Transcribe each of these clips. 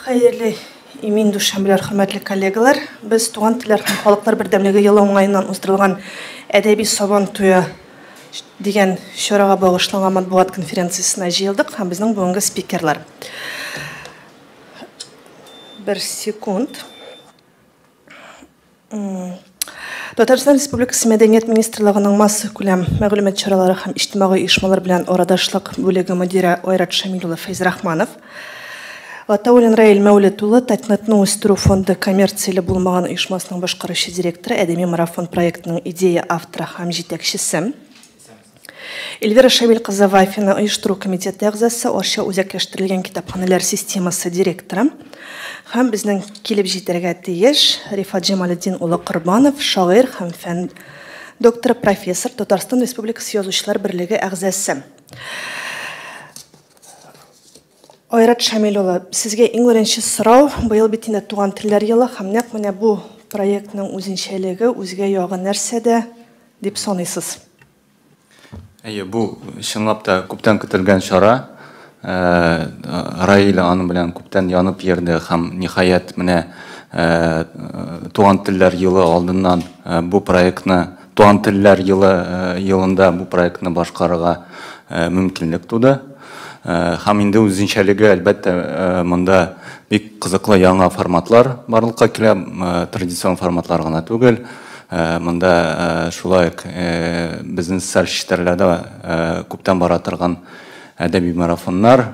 Hayırlı imin duşambiler, hürmetli kollegalar. Biz Tuğan Tiller һәм Халыклар бердәмлеге елы уңаеннан уздырылган әдәби сабан туя дигән чарага багышланган матбугат конференциясына җыелдык һәм безнең бүгенге спикерлар. Bir sekund. Татарстан Республикасы Мәдәният министрлыгының масса күләм мәгълүмат чаралары һәм иҗтимагый оешмалар белән арадашлык бүлеге мөдире Айрат Шамилова Фәйзрахманов, Таулин Раил Мәүлет улы Татнетны үстерү фонды коммерцияле булмаган оешмасының башкаручы директоры, әдәби марафон проектының идея авторы һәм җитәкчесе, Эльвира Шамил кызы Вафина оештыру комитеты әгъзасы, Арча үзәкләштерелгән китапханәләр системасы директоры һәм безнең килеп җитәргә тиеш Рифат Җамалетдин улы Корбанов, шагыйрь һәм фән докторы, профессор, Татарстан Республикасы Язучылар берлеге әгъзасы. Айрат Шамил улы, сезгә иң беренче сорау, быел бит инде Туган телләр елы һәм нәкъ менә бу проектның үзенчәлеге үзгә ягы нәрсәдә дип саныйсыз? Бу чынлап та күптән көтелгән чара. Раил аның белән күптән янып йөрде һәм ниһаять менә Туган телләр елы алдыннан бу проектны Туган телләр елында бу проектны башкарырга мөмкинлек туды. Һәм инде үзенчәлеге әлбәттә монда бик кызыклы яңа форматлар барлыкка килә, традицион форматлар гына түгел. Монда шулай безнең социальләрдә күптән бара торган әдәби марафоннар,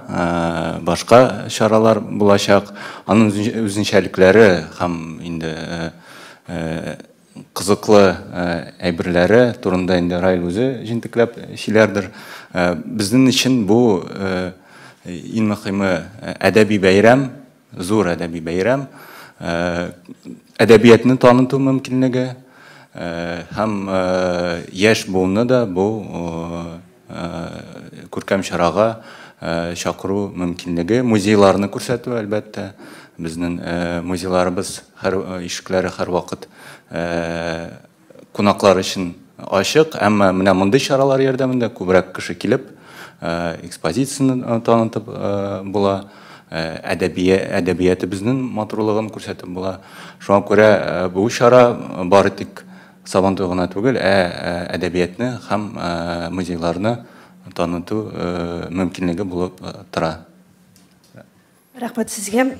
башка чаралар булачак. Аның үзенчәлекләре һәм инде кызыклы әйберләре турында инде Раил үзе җинтекләп сөйләрдер. Безнең өчен бу иң мөһиме әдәби бәйрәм, зур әдәби бәйрәм, әдәбиятны таныту мөмкинлеге һәм яшь буынны да бу күркәм чарага чакыру мөмкинлеге, музейларны күрсәтү әлбәттә. Безнең музейларыбыз ишекләре һәрвакыт кунаклар өчен ачык, әмма менә мондый чаралар ярдәмендә күбрәк кеше килеп экспозицияны танытып була, әдәбиятыбызның матурлыгын күрсәтеп була. Шуңа күрә бу чара бары тик сабан туй гына түгел, әдәбиятны һәм музейларны таныту мөмкинлеге булып тора. Рәхмәт сезгә.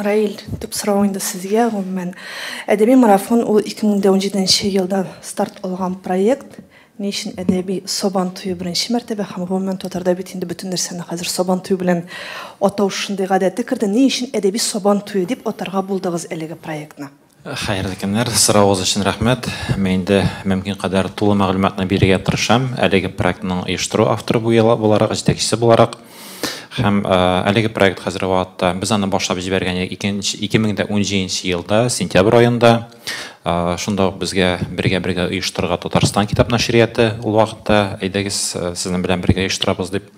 Раил, төп сорау инде сезгә. Гомумән, әдәби марафон ул 2017 елда старт алган проект. Ни өчен әдәби сабан туе беренче мәртәбә һәм гомумән Татарда бит инде бөтен нәрсәне хәзер сабан туе белән атау шундый гадәте кирде. Ни өчен әдәби сабан туе дип атарга булдыгыз әлеге проектны? Хәерле көннәр, сорауыгыз өчен рәхмәт. Мен инде мөмкин кадәр тулы мәгълүматны бирергә тырышам. Әлеге проектның оештыру авторы буларак, җитәкчесе буларак. Һәм әлеге проект хәзер вакытта без аны башлап җибәргән 2017 елда, сентябрь аенда. Шунда безгә бергә оештырырга Татарстан китап нәшрияты ул вакытта әйдәгез сезнең белән бергә оештырабыз дип.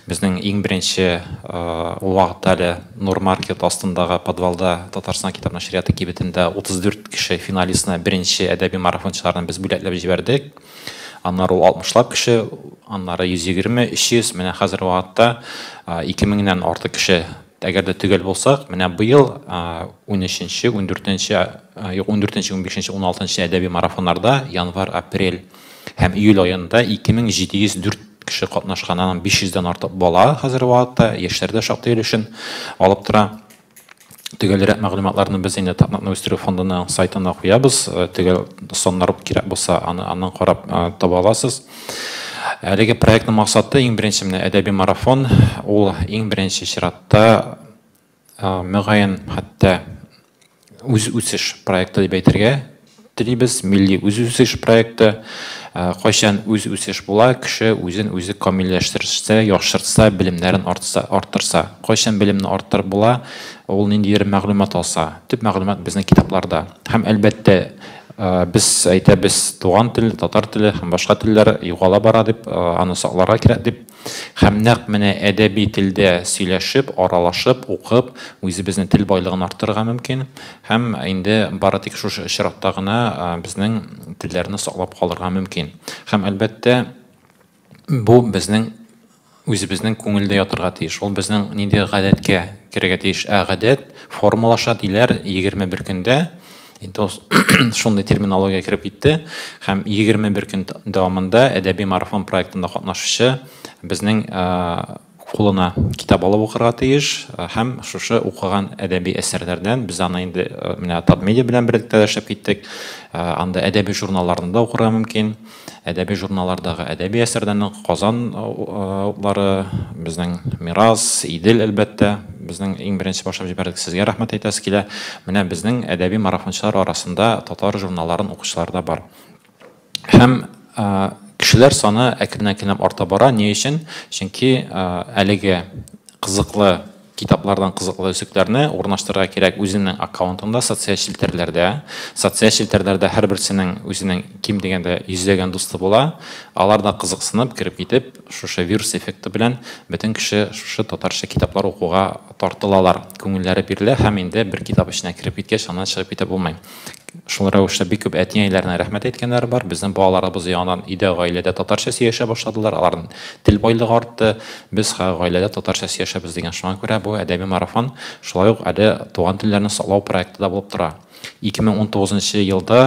Безнең иң беренче ул вакытта әле Нурмаркет астындагы подвалда Татарстан китап нәшрияты кибетендә 34 кеше финалистны беренче әдәби марафончыларны без бүләкләп җибәрдек. Аннары 60лап кеше, аннары 120, 300, менә хәзер вакытта 2000-нән артык кеше әгәр дә төгәл булсак, менә быел 13-нче, 14-нче, 15-нче, 16-нче әдәби марафоннарда январь, апрель һәм июль аенда 2704 кеше катнашкан, аннан 500-дән артык бала хәзер вакытта яшьләрдә шактый өлешен алып тора. Төгәлрәк мәгълүматларны без инде Татнетны үстерү фондының сайтына куябыз. Төгәл соннар кирәк булса, аннан карап таба аласыз. Әлеге проектның максаты иң беренче менә әдәби марафон. Ул иң беренче чиратта мөгаен хәтта үсеш проекты дип әйтергә телибез. Милли үсеш проекты. Кайчан үсеш була, кеше үзен үзе камилләштерсә, яхшыртса, белемнәрен арттырса. Кайчан белемне арттырып була, ул ниндидер мәгълүмат алса. Төп мәгълүмат безнең китапларда. Һәм әлбәттә biz әйтәбез туган тел, татар теле һәм башка телләр югала бара дип, аны сакларга кирәк дип. Һәм нәкъ менә әдәби телдә сөйләшеп, аралашып, укып, үзебезнең тел байлыгын арттырырга мөмкин. Һәм инде бары тик шушы чиратта гына безнең телләрне саклап калырга мөмкин. Һәм әлбәттә бу безнең үзебезнең күңелдә ятырга тиеш. Ул безнең нинди гадәткә керергә тиеш. Гадәт формулаша диләр 21 көндә. Инде шундый терминология кирип китте. Һәм 21 көн дәвамында әдәби марафон проектында катнашучы безнең кулына китап алып укырга тиеш. Һәм шушы укыган әдәби әсәрләрдән biz аны инде менә Татмедиа белән бергә эшләп киттек. Анда әдәби журналларында укырга мөмкин. Әдәби журналлардагы әдәби әсәрләрнең Казан утлары, безнең Мирас, Идел әлбәттә, безнең иң беренче башлап җибәрдек. Сезгә рәхмәт әйтәс килә. Менә безнең әдәби марафончылар арасында татар журналларын укучылар да бар. Һәм кешеләр саны әкрен-әкрен арта бара. Ни өчен? Чөнки әлеге кызыклы китаплардан кызыклы үсекләрне урнаштырырга кирәк үзенең аккаунтында, социаль челтәрләрдә. Социаль челтәрләрдә һәрберсенең үзенең ким дигәндә йөзләгән дусты була. Алар да кызыксынып кирип китеп, шушы вирус эффекты белән бөтен кеше шушы татарча китаплар укуга тартылалар. Күңелләре бирелә һәм инде бер китап эченә кирип киткәч, аннан чыгып китә булмый. Шул рәвештә бик күп әти-әниләрне рәхмәт әйткәннәр бар. Безнең балаларыбыз яңадан өйдә гаиләдә татарча сөйләшә башладылар. Аларның тел байлыгы артты. Без гаиләдә татарча сөйләшәбез дигән шуңа күрә бу әдәби марафон шулай ук әле туган телләрне саклау проекты да булып тора. 2019 елда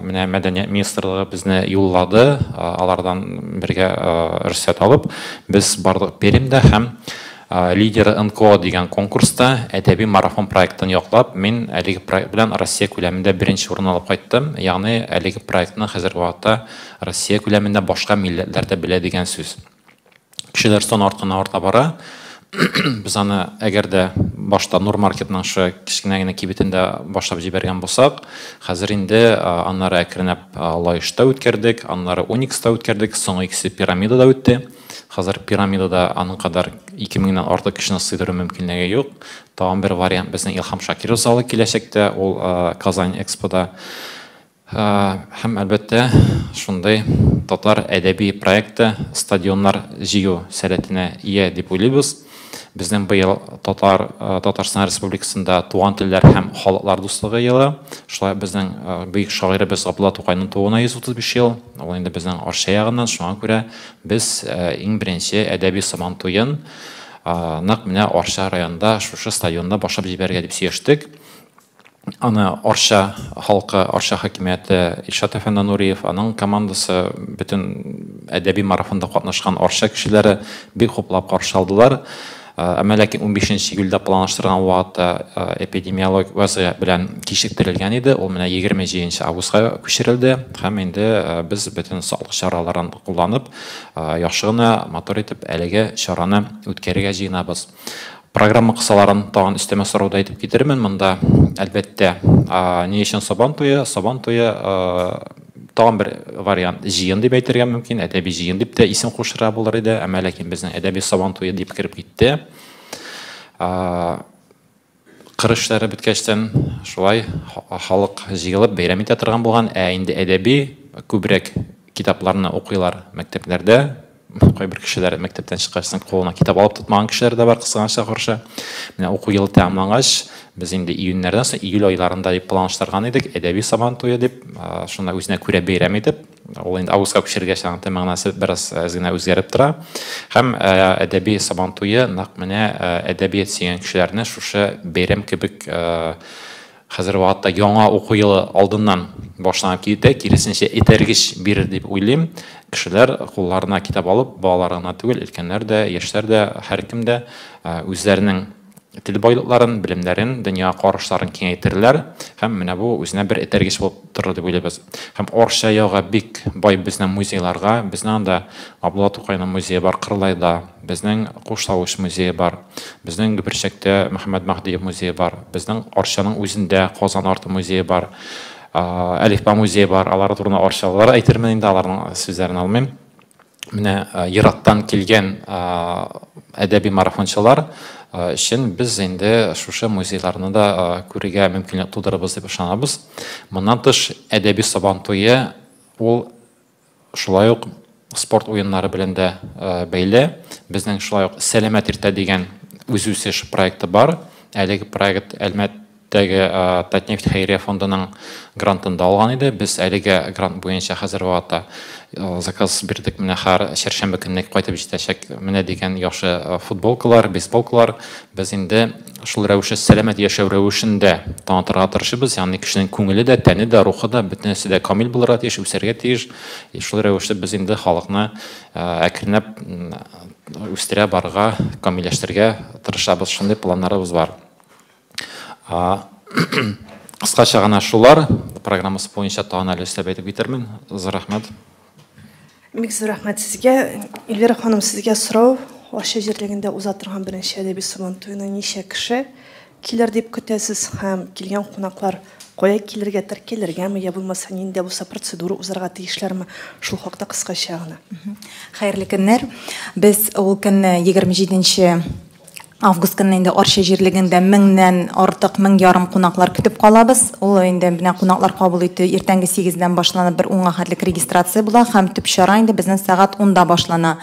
менә Мәдәният министрлыгы безне юллады. Алардан бергә рөхсәт алып, без бардык Пермдә һәм лидеры НКО дигән конкурста әдәби марафон проектын яклап, мин әлеге проект белән Россия күләмендә беренче урын алып кайттым. Ягъни әлеге проектны хәзерге вакытта Россия күләмендә башка милләтләрдә белә дигән сүз. Кешеләр саны арта бара. Biz аны әгәр дә башта Нурмаркетның шы кичкенә генә кибетендә башлап җибәргән булсак, хәзер инде аннары әкренләп Лаешта үткәрдек, аннары Уникста үткәрдек, соңгы икесе Пирамидада үтте. Хәзер Пирамидада аның кадәр 2000-нән артык кешене сыйдыру мөмкинлеге юк. Тагын бер вариант безнең Илһам Шакиров залы киләчәктә, ул Казан Экспода. Һәм әлбәттә шундый татар әдәби проекты стадионнар җыю сәләтенә ия дип уйлыйбыз. Безнең быел Татарстан Республикасында туган телләр һәм халыклар дуслыгы елы. Шулай безнең бөек шагыйребез Габдулла Тукайның тууына 135 ел. Ул инде безнең арча ягыннан, шуңа күрә без иң беренче әдәби Сабан туен нәкъ менә Арча районында шушы стадионда башлап җибәргә дип сөештек. Аны Арча халкы, Арча хакимияте Илшат әфәнде Нуриев, аның командасы, бөтен әдәби марафонда катнашкан Арча кешеләре бик хуплап каршы алдылар. Әмма ләкин 15 июльдә планлаштырган вакытта эпидемиологик вазгыять белән кичектерелгән иде. Ул менә 27 августка күчерелде. Һәм инде без бөтен саклык чараларын кулланып, яхшы гына мотор итеп әлеге чараны үткәрергә җыенабыз. Программа кысаларын тагын өстәмә сорауда әйтеп китермен. Монда әлбәттә ни өчен Сабан туе? Сабан туе тагын бер вариант җыен дип әйтергә мөмкин. Әдәби җыен дип тә исем кушырга булыр иде. Әмма ләкин безнең әдәби Сабан туе дип кирип китте. Кырышлары биткәчтән шулай халык җыелып бәйрәм итә торган булган. Инде әдәби күбрәк китапларны укыйлар мәктәпләрдә. Кайбер кешеләр мәктәптән чыккач кулына китап алып тотмаган кешеләр дә бар, кысганча каршы. Менә уку елы тәмамлангач, без инде июньнәрдән соң июль айларында дип планлаштырган идек, әдәби Сабан туе дип, шуны үзенә күрә бәйрәм итеп, ул инде августка күчергәч мәгънәсе бераз генә үзгәреп тора. Һәм әдәби Сабан туе нәкъ менә әдәбият сөйгән кешеләрне шушы бәйрәм кебек хәзер вакытта яңа уку елы алдыннан башланып китә, киресенчә этәргеч бирер дип уйлыйм. Кешеләр кулларына китап алып, балаларына түгел, өлкәннәр дә, яшьләр дә, һәркем дә үзләренең тел байлыкларын, белемнәрен, дөнья карашларын киңәйтерләр һәм менә бу үзенә бер этәргеч булып торыр дип уйлыйбыз. Һәм Арча ягы бик бай безнең музейларга, безнең анда Габдулла Тукайның музее бар Кырлайда, безнең Куштавыш музее бар, безнең Гөберчәктә Мөхәммәд Маһдиев музее бар, безнең Арчаның үзендә Казан арты музее бар, Әлифба музее бар. Алар турында арчалылар әйтермен, инде аларның сүзләрен алмыйм. Менә ерактан килгән әдәби марафончылар өчен без инде шушы музейларны да күрергә мөмкинлек тудырабыз дип ышанабыз. Моннан тыш әдәби Сабан туе ул шулай ук спорт уеннары белән дә бәйле. Безнең шулай ук Сәламәт иртә дигән үз-үзеш проекты бар. Әлеге проект Татнефтьтәге Татнефть хәйрия фондының грантында алган иде. Без әлеге грант буенча хәзер вакытта заказ бирдек. Менә һәр чәршәмбе көнне кайтып җитәчәк менә дигән яхшы футболкалар, бейсболкалар. Без инде шул рәвешле сәламәт яшәү рәвешендә танытырга тырышабыз. Ягъни кешенең күңеле дә, тәне дә, рухы да бөтенесе дә камил булырга тиеш, үсәргә тиеш. Шул рәвешле без инде халыкны әкренләп үстерә барга, камилләштерергә тырышабыз. Шундый планнарыбыз бар. Кыскача гына шулар программасы буенча тагын әле сөйләп әйтеп китермен. Рәхмәт. Бик зур рәхмәт сезгә. Эльвира ханым, сезгә сорау. Аша җирлегендә уза торган беренче әдәби сабантуена ничә кеше килер дип көтәсез һәм килгән кунаклар кая килергә, теркелергәме, я булмаса нинди булса процедура узарга тиешләрме? Шул хакта кыскача гына. Хәерле көннәр. Без ул көнне 27 август көнне инде Арча җирлегендә 1000-нән артык 1000 ярым кунаклар көтеп калабыз. Ул инде менә кунаклар кабул итү иртәнге 8-дән башланып бер 10-га хәтлек регистрация була һәм төп чара инде безнең сәгать 10-да башлана.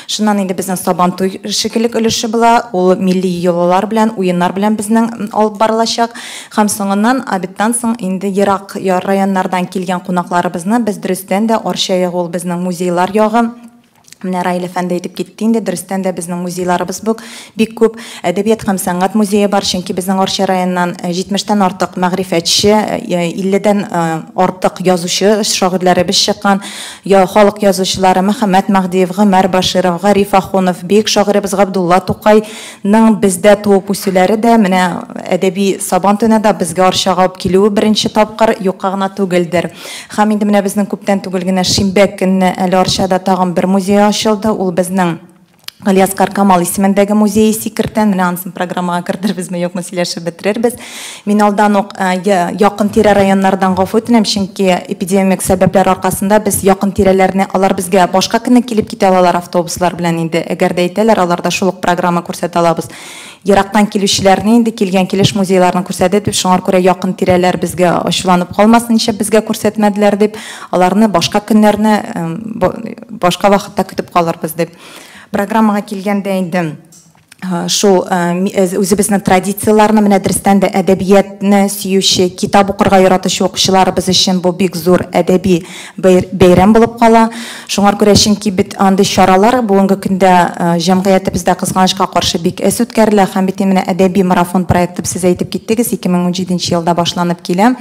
Шуннан инде безнең сабантуй шикеллек өлеше була. Ул милли йолалар белән, уеннар белән безнең алып барылачак. Һәм соңыннан обедтан соң инде ерак районнардан килгән кунакларыбызны без дөрестән дә Арча ягы ул безнең музейлар ягы. Менә Раил әфәнде әйтеп китте инде, дөрестән дә безнең музейларыбыз бик күп. Әдәбият һәм сәнгать музее бар, чөнки безнең Арча районыннан 70-тән артык мәгърифәтче, 50-дән артык язучы шагыйрьләребез чыккан. Халык язучылары Мөхәммәд Мәгъдиев, Гомәр Баширов, Гариф Ахунов, бик шагыйребез Габдулла Тукайның бездә туып үсүләре дә менә әдәби сабантуенда безгә Арчага алып килүе беренче тапкыр юкка гына түгелдер. Һәм инде менә безнең күптән түгел генә шимбә көнне әле Арчада тагын бер музей ачылды. Ул безнең Галиаскар Камал исемендәге музей секретарь, менә ансын программага керттербезме, юкмы сөйләшеп бетерербез. Мин алдан ук якын тирә районнардан гафу үтенәм, чөнки эпидемик сәбәпләр аркасында без якын тирәләрне алар безгә башка көнне килеп китә алалар автобуслар белән инде. Әгәр дә әйтәләр, аларда шул ук программа күрсәтә алабыз. Ерактан килүчеләрне инде килгән килеш музейларны күрсәтеп, шуңар күрә якын тирәләр безгә ачуланып калмасын, ничә безгә күрсәтмәделәр дип, аларны башка көннәрне башка вакытта көтеп калырбыз дип. Программага килгәндә инде шул үзебезнең традицияларны менә дөрестән дә әдәбиятны сөюче, китап укырга яратучы укучыларыбыз өчен бу бик зур әдәби бәйрәм булып кала. Шуңар күрә чөнки бит андый чаралар бүгенге көндә җәмгыятебездә кызганычка каршы бик әс үткәрелә һәм бит менә әдәби марафон проекты сез әйтеп киттегез 2017 елда башланып килә.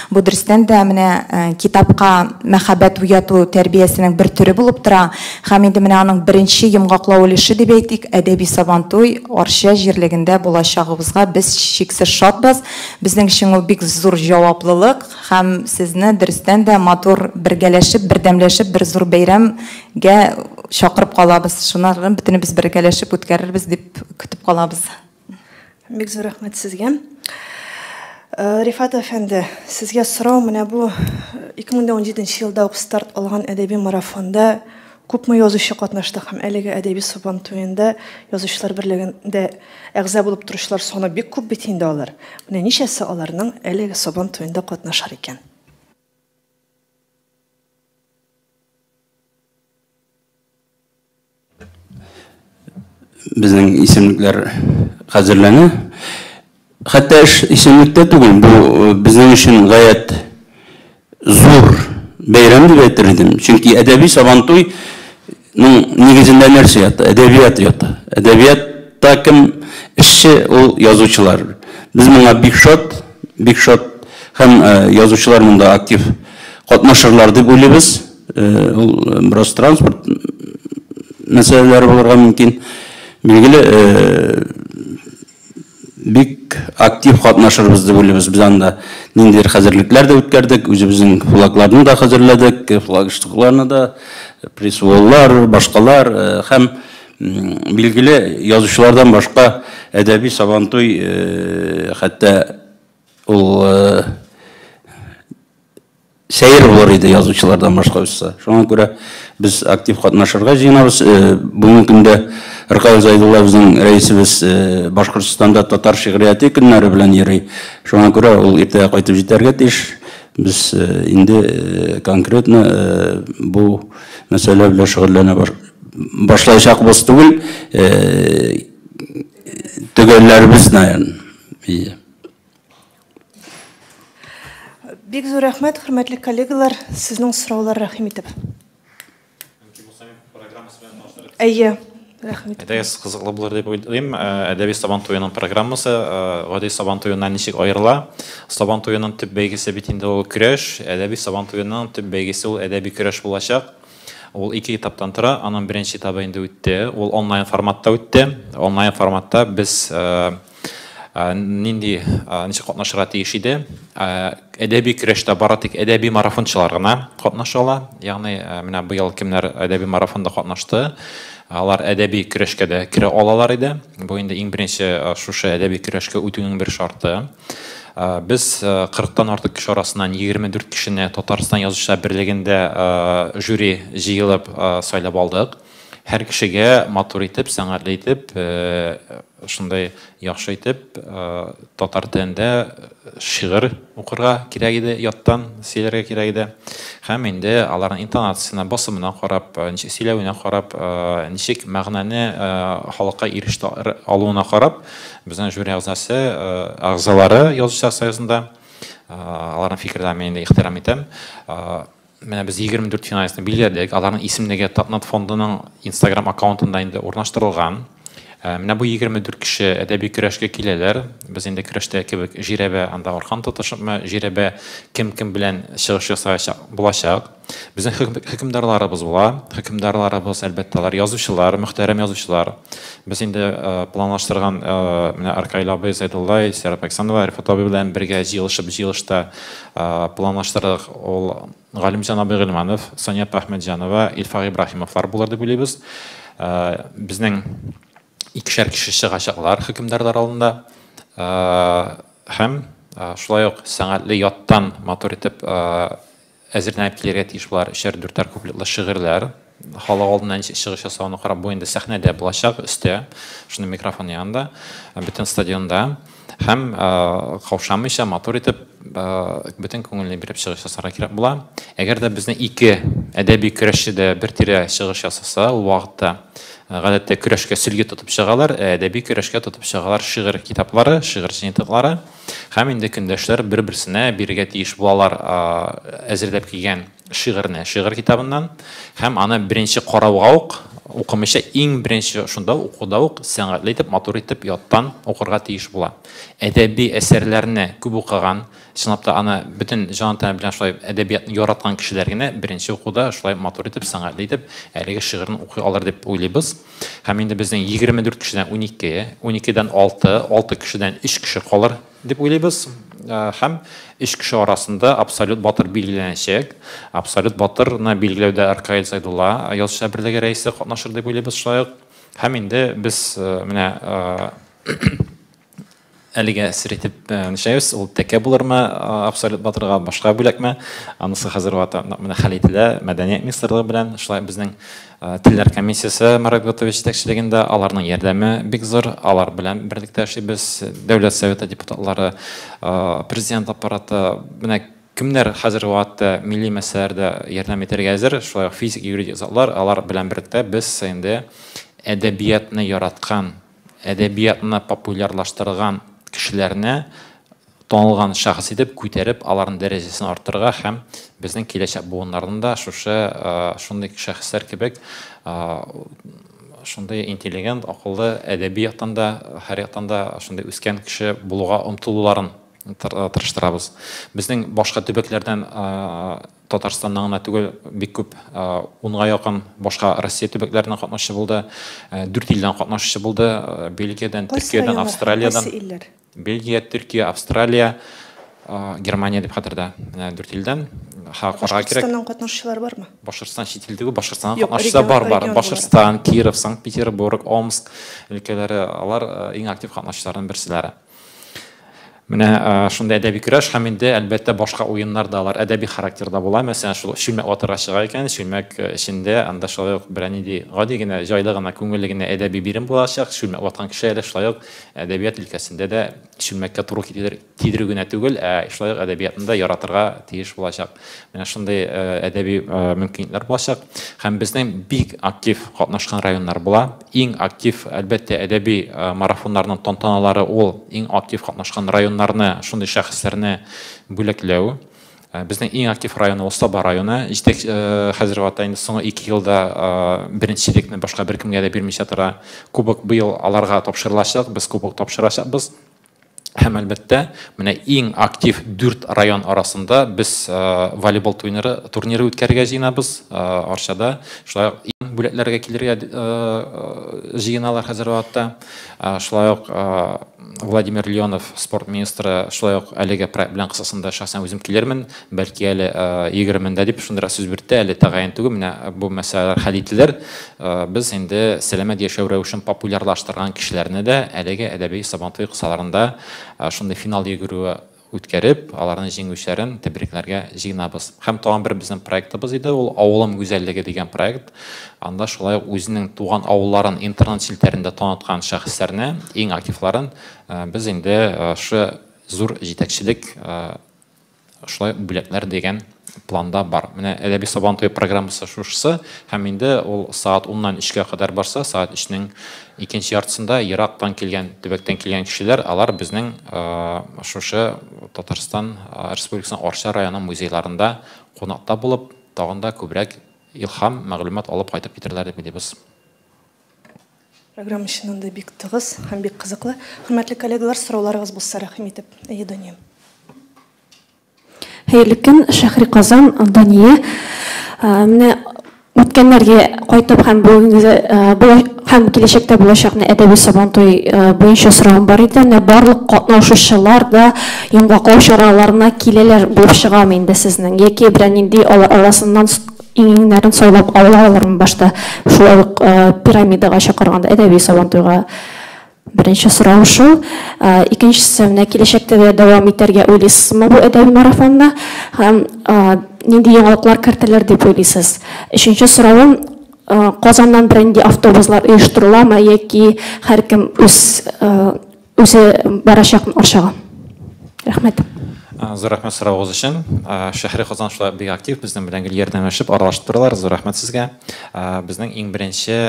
Бу дөрестән дә менә китапка мәхәббәт уяту тәрбиясенең бер төре булып тора һәм инде менә аның беренче йомгаклау өлеше дип әйтик, әдәби сабантуй Арча җирлегендә булачагыбызга без шиксез шатбыз. Безнең өчен ул бик зур җаваплылык һәм сезне дөрестән дә матур бергәләшеп, бердәмләшеп бер зур бәйрәмгә чакырып калабыз. Шуннан бөтенебез бергәләшеп үткәрербез дип көтеп калабыз. Бик зур рәхмәт сезгә. Рифат әфәнде, сезгә сорау менә бу 2017 елда ук старт алган әдәби марафонда күпме язучы катнашты һәм әлеге әдәби сабантуенда язучылар берлегендә әгъза булып торучылар саны бик күп бит инде алар. Менә ничәсе аларның әлеге сабантуенда катнашар икән? Безнең исемлекләр хәзерләнә. Хәтта исемлектә түгел, бу безнең өчен гаять зур бәйрәм дип әйтер идем. Чөнки әдәби сабантуй нигезендә нәрсә ята? Әдәбият ята. Әдәбиятта кем эшче, ул язучылар. Без моңа бик шат һәм язучылар монда актив катнашырлар дип уйлыйбыз. Ул бераз транспорт мәсьәләләре булырга мөмкин. Билгеле, бик актив катнашырбыз дип уйлыйбыз. Без анда ниндидер хәзерлекләр дә үткәрдек, үзебезнең флагларны да хәзерләдек, флагштыкларны да, пресволлар, башкалар һәм билгеле язучылардан башка әдәби сабантуй хәтта ул сәйер булыр иде язучылардан башка үсә. Шуңа күрә без актив катнашырга җыенабыз. Бүгенге көндә Ркаил Зайдулла безнең рәисебез Башкортстанда татар шигърияте көннәре белән йөри. Шуңа күрә ул иртәгә кайтып җитәргә тиеш. Biz инде конкретно бу мәсьәлә белән шөгыльләнә башлаячакбыз түгел, төгәлләрбез, наверное. Бик зур рәхмәт, хөрмәтле коллегалар, сезнең сораулар рәхим итеп. Әйе, рәхмәт. Әдәбият кызыклы булыр дип уйлыйм. Әдәби Сабан туеның программасы гади Сабан туеннан ничек аерыла? Сабан туеның төп бәйгесе бит инде ул көрәш, әдәби Сабан туеның төп бәйгесе ул әдәби көрәш булачак. Ул 2 этаптан тора, аның беренче этабы инде үтте. Ул онлайн форматта үтте. Онлайн форматта без нинди ничек катнашырга тиеш иде? Әдәби көрәштә бара тик әдәби марафончылар гына катнаша. Ягъни менә быел кемнәр әдәби марафонда катнашты? Алар әдәби көрәшкә дә керә алалар иде. Бу инде иң беренче шушы әдәби көрәшкә үтүнең бер шарты. Без 40-тан артык кеше арасыннан 24 кешене Татарстан Язучылар берлегендә жюри җыелып сайлап алдык. Һәр кешегә матур итеп, сәнгатьле итеп, шундай яхшы итеп, татар телендә шигырь укырга кирәк иде, яттан сөйләргә кирәк иде. Һәм инде аларның интонациясына, басымына карап, ничек сөйләвенә карап, ничек мәгънәне халыкка ирештерә алуына карап, безнең жюри әгъзалары Язучылар союзында аларның фикерләрен мин дә ихтирам итәм. Менә без 24 финалистны билгеләдек. Аларның исемлеге Татнат фондының Instagram аккаунтында инде урнаштырылган. Менә бу 24 кеше әдәби көрәшкә киләләр. Без инде көрәштә кебек жирәбә анда аркан тотышыпмы, жирәбә кем белән чыгыш ясаячак булачак. Безнең хөкемдарларыбыз була. Хөкемдарларыбыз әлбәттә алар язучылар, мөхтәрәм язучылар. Без инде планлаштырган менә Аркай абый, Зайдулла, Серап Александрова, Рифат абый белән бергә җыелышта планлаштырдык. Ул Галимҗан абый Гыйльманов, Соня Әхмәтҗанова, Илфар Ибраһимовлар булыр дип уйлыйбыз. Безнең икешәр кеше чыгачаклар хөкемдарлар алдында. Һәм шулай ук сәнгатьле яттан матур итеп әзерләнеп килергә тиеш булар 3-4 куплетлы шигырьләр. Халык алдына чыгыш ясауны карап, бу инде сәхнәдә булачак, өстә, шуның микрофон янында, бөтен стадионда. Һәм каушамыйча матур итеп бөтен күңелне биреп чыгыш ясарга кирәк була. Әгәр дә безнең 2 әдәби көрәшчедә бер тирә чыгыш ясаса, ул вакытта гадәттә көрәшкә сөлге тотып чыгалар, әдәби көрәшкә тотып чыгалар шигырь китаплары, шигырь җыентыклары. Һәм инде көндәшләр бер-берсенә бирергә тиеш булалар әзерләп килгән шигырьне, шигырь китабыннан. Һәм аны беренче карауга ук, укымыйча иң беренче шунда укуда ук сәнгатьле итеп, матур итеп яттан укырга тиеш була. Әдәби әсәрләрне күп укыган, чынлап та аны бөтен җан тәне белән шулай әдәбиятны яраткан кешеләр генә беренче укуда шулай матур итеп, сәнгатьле итеп, әлеге шигырьне укый алар дип уйлыйбыз. Һәм инде безнең 24 кешедән 12, 12дән 6, 6 кешедән 3 кеше калыр дип уйлыйбыз. Һәм 3 кеше арасында абсолют батыр билгеләнәчәк. Абсолют батырны билгеләүдә Аркай Зайдулла, Язучылар берлеге рәисе катнашыр дип уйлыйбыз шулай ук. Һәм инде без менә әлегә сер итеп нишәбез, ул тәкә булырмы абсолют батырга, башка бүләкме? Анысы хәзер менә хәл ителә Мәдәният министрлыгы белән, шулай безнең Телләр комиссиясе Марат Готович җитәкчелегендә аларның ярдәме бик зур. Алар белән берлектә эшлибез. Дәүләт советы депутатлары, президент аппараты, менә кемнәр хәзер вакытта милли мәсьәләләрдә ярдәм итәргә әзер, шулай физик, юридик затлар, алар белән берлектә без инде әдәбиятны яраткан, әдәбиятны популярлаштырган кешеләрне танылган шәхес итеп күтәреп, аларның дәрәҗәсен арттырырга һәм безнең киләчәк буыннарында шундый шәхесләр кебек шундый интеллигент, акыллы, әдәби яктан да, һәр яктан да шундый үскән кеше булуга омтылуларын тырыштырабыз. Безнең башка төбәкләрдән Татарстаннан гына түгел, бик күп 10га якын башка Россия төбәкләреннән катнашчы булды, 4 илдән катнашчы булды, Бельгиядән, Төркиядән, Австралиядән. Бельгия, Төркия, Австралия, Германия дип хәтердә, 4 илдән. Башкортстаннан катнашчылар бармы? Башкортстан чит илдәге Башкортстаннан катнашчылар бар. Башкортстан, Киров, Санкт-Петербург, Омск өлкәләре, алар иң актив катнашчыларның берселәре. Менә шунда әдәби көрәш һәм инде әлбәттә башка уеннар да алар әдәби характерда була. Мәсәлән, шул Шүлмәк ватырга чыга икән, Шүлмәк эчендә анда шулай ук берәр нинди гади генә, җайлы гына, күңелле генә әдәби бирем булачак. Шүлмәк ваткан кеше әле шулай ук әдәбият өлкәсендә дә Шүлмәккә туры кидерү генә түгел, шулай ук әдәбиятны да яратырга тиеш булачак. Менә шундай әдәби мөмкинлекләр булачак. Һәм безнең бик актив катнашкан районнар була. Иң актив әлбәттә әдәби марафоннарның тантаналары ул иң актив катнашкан районнарны, шундый шәхесләрне бүләкләү. Біздің ең актив районы ол Соба районы. Хәзерге вакытта инде соңгы 2 елда беренчелекне башка беркемгә дә бирмичә тора. Кубок быел аларга тапшырылачак, без кубок тапшырачакбыз. Һәм әлбәттә, менә иң актив 4 район арасында без волейбол турниры үткәрергә җыенабыз Арчада. Шулай иң бүләкләргә килергә җыеналар хәзерге вакытта. Шулай ук Владимир Леонов, спорт министры, шулай ук әлеге проект белән кысасында шәхсән үзем килермен, бәлки әле 20-дә дип шундый сүз бирде, әле тәгаен түгел, менә бу мәсьәләләр хәл ителер. Без инде сәламәт яшәү рәвешен популярлаштырган кешеләрне дә әлеге әдәби Сабантуй кысаларында шундый финал йөгерүе үткәреп, аларның җиңүчеләрен тәбрикләргә җыенабыз. Һәм тагын бер безнең проектыбыз иде, ул авылым гүзәллеге дигән проект. Анда шулай ук үзенең туган авылларын интернет селтәрендә таныткан шәхесләрне, иң активларын без инде шу зур җитәкчелек шулай бүләкләр дигән планда бар. Менә әдәби Сабантуй программасы шушысы, һәм инде ул саат 10-нан 3-кә кадәр барса, саат 3-нең икенче яртысында ерактан килгән, төбәктән килгән кешеләр, алар безнең шушы Татарстан Республикасының Арча районы музейларында кунакта булып, тагын да күбрәк илһам, мәгълүмат алып кайтып китерләр дип уйлыйбыз. Программа чынында бик тыгыз һәм бик кызыклы. Хөрмәтле коллегалар, сорауларыгыз булса рәхим итеп, Дания. Хәерле көн, Шәһри Казан, Дания. Менә үткәннәргә кайтып һәм һәм киләчәктә булачак әдәби Сабантуй буенча соравым бар иде. Барлык катнашучылар да яңаклау чараларына киләләр булып чыгам инде сезнең. Яки белән инде алар арасыннан иңнәрен сайлап алалармы башта шулай ук пирамидага чакырганда әдәби Сабантуйга. Беренче сорау шул. Икенчесе, менә киләчәктә дә дәвам итәргә уйлыйсызмы бу әдәби марафонда? Һәм нинди яңалыклар кертәләр дип уйлыйсыз? Өченче соравым, Казаннан беренди автобуслар оештырыламы яки һәркем үзе барачак Арчага? Рәхмәт. Зур рәхмәт сораугыз өчен. Шәһри Казан шулай бик актив, безнең белән ярдәмләшеп аралашып торалар. Зур рәхмәт сезгә. Безнең иң беренче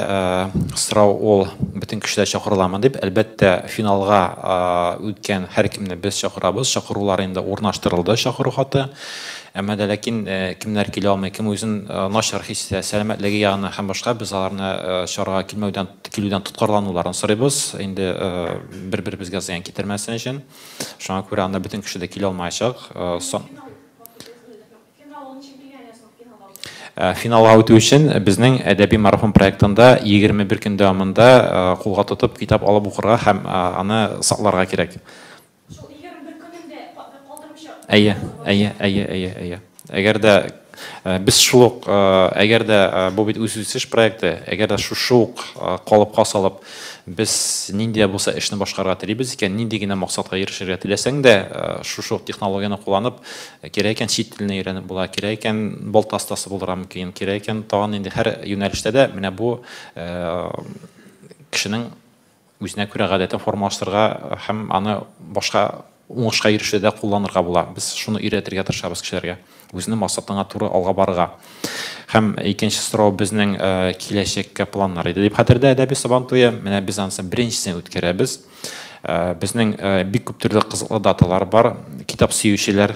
сорау ул бөтен кешеләр чакырыламы дип. Әлбәттә, финалга үткән һәркемне без чакырабыз. Чакырулар инде урнаштырылды, чакыру хаты. Әмма дә ләкин кемнәр килә алмый, кем үзен начар хис итә, сәламәтлеге ягына һәм башка, без аларны чарага килүдән тоткарлануларын сорыйбыз. Инде бер-беребезгә зыян китермәсен өчен. Шуңа күрә анда бөтен кеше дә килә алмаячак. Финалга үтү өчен безнең әдәби марафон проектында 21 көн дәвамында кулга тотып китап алып укырга һәм аны сакларга кирәк. Әйе. Әгәр дә без шулык, әгәр дә бу бит үсеш проекты, әгәр дә шушы калып касалып, без нинди булса эшне башкарга телибез икән, нинди генә максатка ирешергә теләсәң дә, шушы технологияны кулланып, кирәк икән чит телене өйрәнеп була, кирәк икән балтастасы булырга мөмкин, кирәк икән тагын инде һәр юнәлештә дә менә бу кешенең үзенә күрә гадәтен формалаштырырга һәм аны башка уңышка ирешүдә кулланырга була. Без шуны өйрәтергә тырышабыз кешеләргә, үзенең максатына туры алга барырга. Һәм икенче сорау безнең киләчәккә планнар иде дип хәтердә әдәби Сабантуй. Менә без аны беренчесен үткәрәбез. Безнең бик күп төрле кызыклы даталар бар. Китап сөючеләр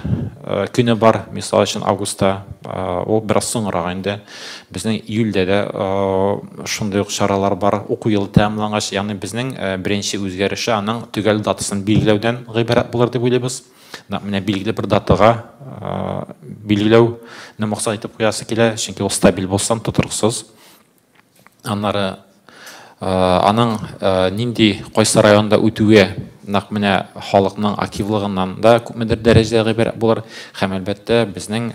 көне бар, мисал өчен августта, ул бераз соңрак инде. Безнең июльдә дә шундый ук чаралар бар. Уку елы тәмамлангач, ягъни безнең беренче үзгәреше аның төгәл датасын билгеләүдән гыйбарәт булыр дип уйлыйбыз. Менә билгеле бер датага билгеләүне максат итеп куясы килә, чөнки ул стабиль булсын, тотырыксыз. Аннары аның нинди кайсы районда үтүе нәкъ менә халыкның активлыгыннан да күпмедер дәрәҗәдә гыйбарәт булыр. Һәм әлбәттә безнең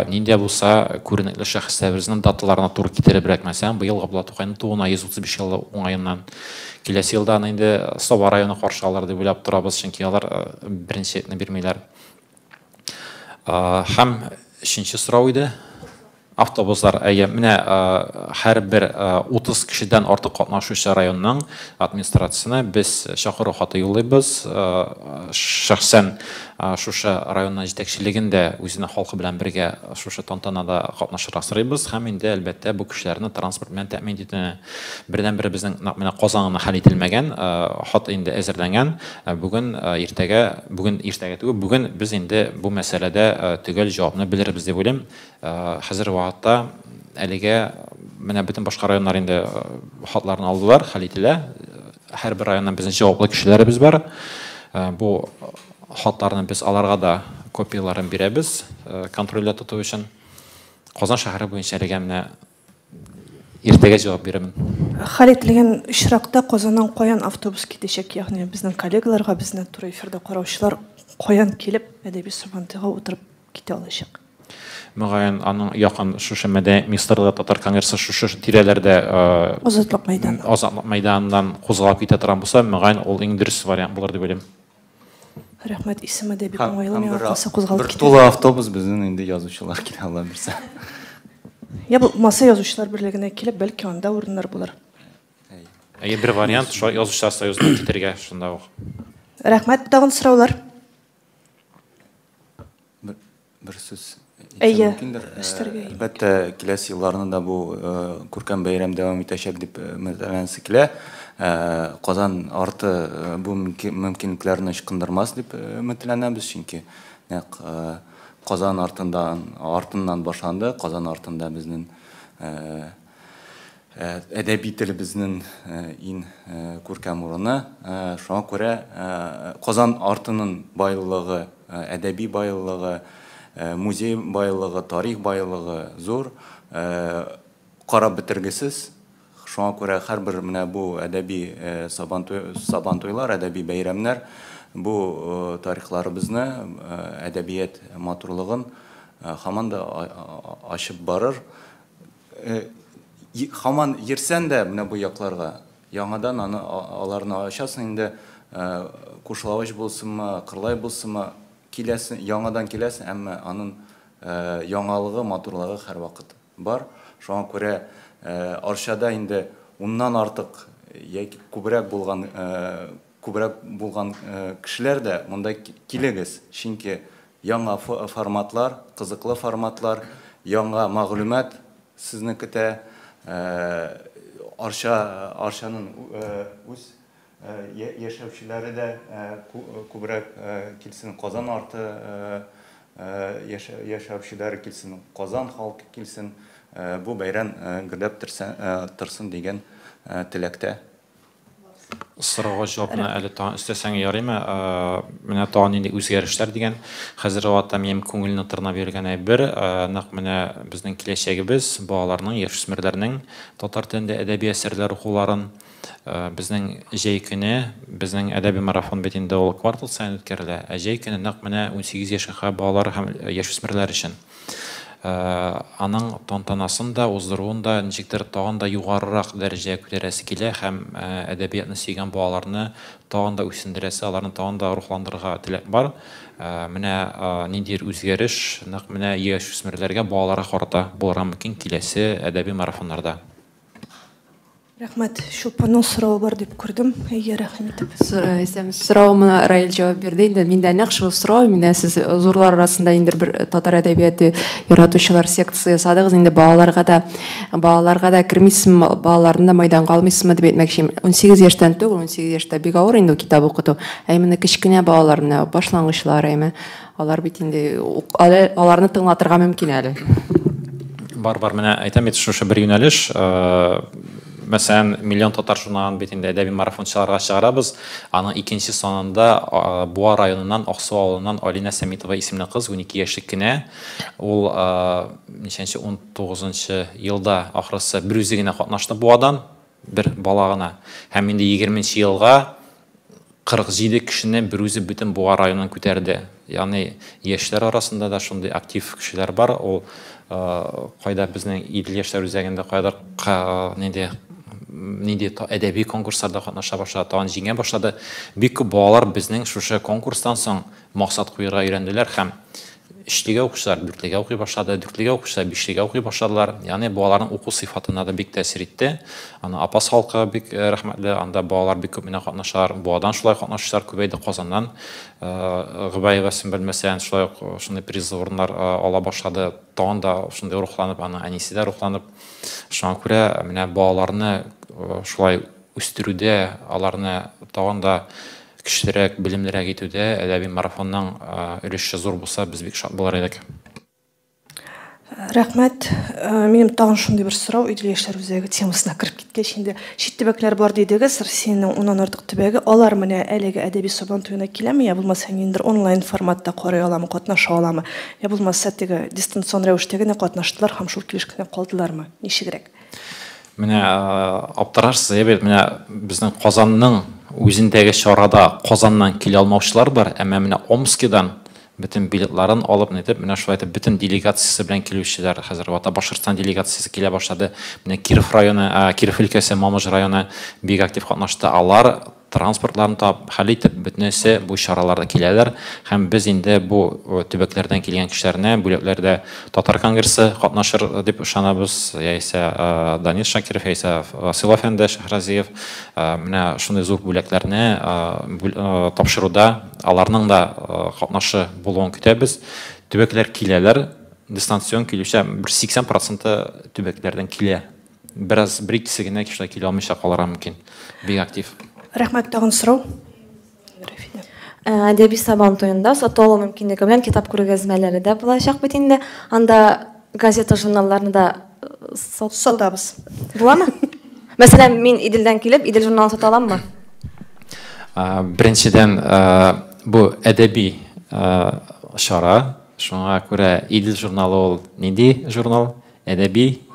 нинди булса күренекле шәхесләребезнең даталарына туры китеребрәк. Мәсәлән, быел Габдулла Тукайның тууына 135 ел уңаеннан, киләсе елда аны инде Соба районы каршы алыр дип уйлап торабыз, чөнки алар беренчелекне бирмиләр. Һәм өченче сорау иде. автобуслар менә һәрбер 30 кешедән артык катнашучы районның администрациясына без чакыру хаты юллыйбыз. Шәхсән шушы районның җитәкчелегендә үзенең халкы белән бергә шушы тантанада катнашырга сорыйбыз һәм инде әлбәттә бу кешеләрне транспорт белән тәэмин итүне бердән-бер безнең менә Казанны хәл ителмәгән, хат инде әзерләнгән. Бүген иртәгә түгел, бүген без инде бу мәсьәләдә төгәл җавапны белербез дип уйлыйм. Хәзер вакытта әлегә менә бөтен башка районнар инде хатларны алдылар, хәл ителә. Һәрбер районнан безнең җаваплы кешеләребез бар. Бу хатларны без аларга да копияларын бирәбез, контрольдә тоту өчен. Казан шәһәре буенча әлегә менә иртәгә җавап бирәмен. Хәл ителгән очракта Казаннан каян автобус китәчәк, ягъни безнең коллегаларга, безнең туры эфирдә караучылар каян килеп әдәби Сабантуйга утырып китә алачак? Мөгаен аның якын шушы министрлыгы татар конгрессы шушы тирәләрдә Азатлык мәйданыннан кузгалып китә торган булса, мөгаен ул иң дөрес вариант булыр дип уйлыйм. Рәхмәт, исеме дә бик уңайлы, миңа калса кузгалып Бер китә. тулы автобус безнең инде язучылар килә ала берсе. Я бу маса язучылар берлегенә килеп, бәлки анда урыннар булыр. Бер вариант шул язучылар союзына китәргә шунда ук. Рәхмәт, тагын сораулар. Бер сүз. Әйе, Әлбәттә, киләсе елларны да бу күркәм бәйрәм дәвам итәчәк дип мәгълүмат килә. Казан арты бу мөмкинлекләрне ычкындырмас дип өметләнәбез, чөнки Казан артыннан башланды, Казан артында безнең әдәби телебезнең иң күркәм урыны. Шуңа күрә Казан артының байлыгы, әдәби байлыгы, музей байлыгы, тарих байлыгы зур, карап бетергесез. Шуңа күрә һәрбер менә бу әдәби сабантуйлар, әдәби бәйрәмнәр бу тарихларыбызны, әдәбият матурлыгын һаман да ачып барыр. Һаман йөрсәң дә менә бу якларга яңадан аларны ачасың, инде Кушлавыч булсынмы, Кырлай булсынмы, киләсен, яңадан киләсен, әмма аның яңалыгы, матурлыгы һәр вакыт бар. Шуңа күрә Арчада инде уннан артык яки күбрәк булган кешеләр дә монда килегез, чөнки яңа форматлар, кызыклы форматлар, яңа мәгълүмат сезне көтә. Арчаның үз яшәүчеләре дә күбрәк килсен, Казан арты яшәүчеләре килсен, Казан халкы килсен, бу бәйрәм гөрләп торсын дигән теләктә. Сорауга җавапны әле өстәсәң ярыймы? Менә тагын инде үзгәрешләр дигән. Хәзер вакытта минем күңелне тырнап йөргән бер нәкъ менә безнең киләчәгебез, балаларның, яшүсмерләрнең татар телендә әдәби әсәрләр укуларын безнең җәй көне, безнең әдәби марафон бит инде ул квартал саен үткәрелә. Җәй көне нәкъ менә 18 яшькә балалар һәм яшүсмерләр өчен. Аның тантанасын да, уздыруын да ничектер тагын да югарырак дәрәҗәгә күтәрәсе килә һәм әдәбиятны сөйгән балаларны тагын да үсендерәсе, аларны тагын да рухландырырга теләк бар. Менә ниндидер үзгәреш, нәкъ менә яшүсмерләргә, балаларга карата булырга мөмкин киләсе әдәби марафоннарда. Рәхмәт, Шулпанның сорауы бар дип күрдем. Әйе, рәхмәт. Сорауыма Раил җавап бирде. Инде миндә нәкъ шул сорау, миндә сез зурлар арасында инде бер татар әдәбияты яратучылар секциясе ясадыгыз. Инде балаларга да кермисезме, балаларны да мәйданга алмыйсызмы дип әйтмәкче. 18 яшьтән түгел, 18 яшьтә бик авыр инде китап укыту. Менә кечкенә балаларны, башлангычлар, алар бит инде аларны тыңлатырга мөмкин әле. Бар, менә әйтәм бит шушы бер юнәлеш. Мәсәлән, миллион татар журналын бит инде әдәби марафончыларга чыгарабыз. Аның икенче санында Буа районыннан, Аксу авылыннан Алина Сәмитова исемле кыз, 12 яшьлек кенә. Ул 19 елда ахрысы бер үзе генә катнашты Буадан, бер бала гына. Һәм инде 20 елга 47 кешене бер үзе бөтен Буа районын күтәрде. Ягъни яшьләр арасында да шундый актив кешеләр бар. Ул кайда безнең Идел яшьләр үзәгендә кайда нинди әдәби конкурсларда катнаша башлады, тагын җиңә башлады. Бик күп балалар безнең шушы конкурстан соң максат куярга өйрәнделәр һәм 3-тегә укучылар 4-тегә укый башлады, 4-тегә укучылар 5-тегә укый башладылар. Ягъни балаларның уку сыйфатына да бик тәэсир итте. Аны апас халкы бик рәхмәтле, анда балалар бик күп менә катнашалар. Буадан шулай катнашучылар күбәйде, Казаннан. Гыбаева Сөмбел мәсәлән шулай шундый призлы урыннар ала башлады. Тагын да шундый рухланып, аны әнисе дә рухланып. Шуңа күрә менә балаларны шулай үстерүдә, аларны тагын да көчлерәк, белемлерәк итүдә әдәби марафонның өлеше зур булса, без бик шат булар идек. Рәхмәт. Минем тагын шундый бер сорау, Идел яшьләр үзәге темасына кирип киткәч, инде чит төбәкләр бар дидегез, Россиянең 10-нан артык төбәге, алар менә әлеге әдәби Сабан туена киләме, я булмаса ниндер онлайн форматта карый аламы, катнаша аламы, я булмаса теге дистанцион рәвештә генә катнаштылар һәм шул килешкәнә калдылармы? Ничегрәк? Менә аптырашсыз, әбәт менә безнең Казанның үзендәге чарада Казаннан килә алмаучылар бар, әмма менә Омскидан bütün biletlарын алып нетеп, менә шулай итеп bütün делегациясы белән килүчеләр хәзер вата Башкортстан делегациясы килә башлады. Менә Киров районы, Киров өлкәсе, Мамыж районы бик актив катнашты. Алар транспортларын тап хәл итеп бөтенесе бу чараларда киләләр. Һәм без инде бу төбәкләрдән килгән кешеләрне бүләкләрдә Татар конгрессы катнашыр дип ышанабыз. Яисә Данис Шакиров, яисә Васил Әфәнде Шәһразиев менә шундый зур бүләкләрне тапшыруда аларның да катнашы булуын көтәбез. Төбәкләр киләләр, дистанцион килүче 80% төбәкләрдән килә. Biraz bir-ikisi генә кешеләр килә алмыйча калырга мөмкин. Бик актив. Рәхмәт, тагын сорау. Әдәби Сабан туенда сатылу мөмкинлеге белән китап күргәзмәләре дә булачак бит инде. Анда газета, журналларны да Сатабыз. Буламы? Мәсәлән, мин Иделдән килеп, Идел журналын сата аламмы? Беренчедән бу әдәби шара, шуңа күрә Идел журналы ул нинди журнал? Әдәби.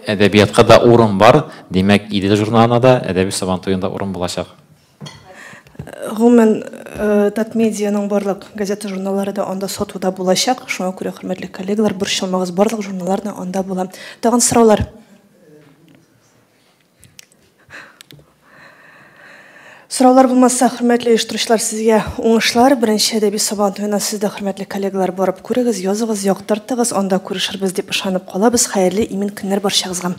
Әдәбиятка да урын бар. Димәк, Идел журналына да әдәби Сабан туенда урын булачак. Гомумән, Татмедианың барлык газета, журналлары да анда сатуда булачак. Шуңа күрә, хөрмәтле коллегалар, борчылмагыз, барлык журналларны анда була. Тагын сораулар. Сораулар булмаса, хөрмәтле оештыручылар, сезгә уңышлар. Беренче әдәби Сабан туена сез дә, хөрмәтле коллегалар, барып күрегез, языгыз, яктыртыгыз, анда күрешербез дип ышанып калабыз. Хәерле, имин көннәр барчагызга.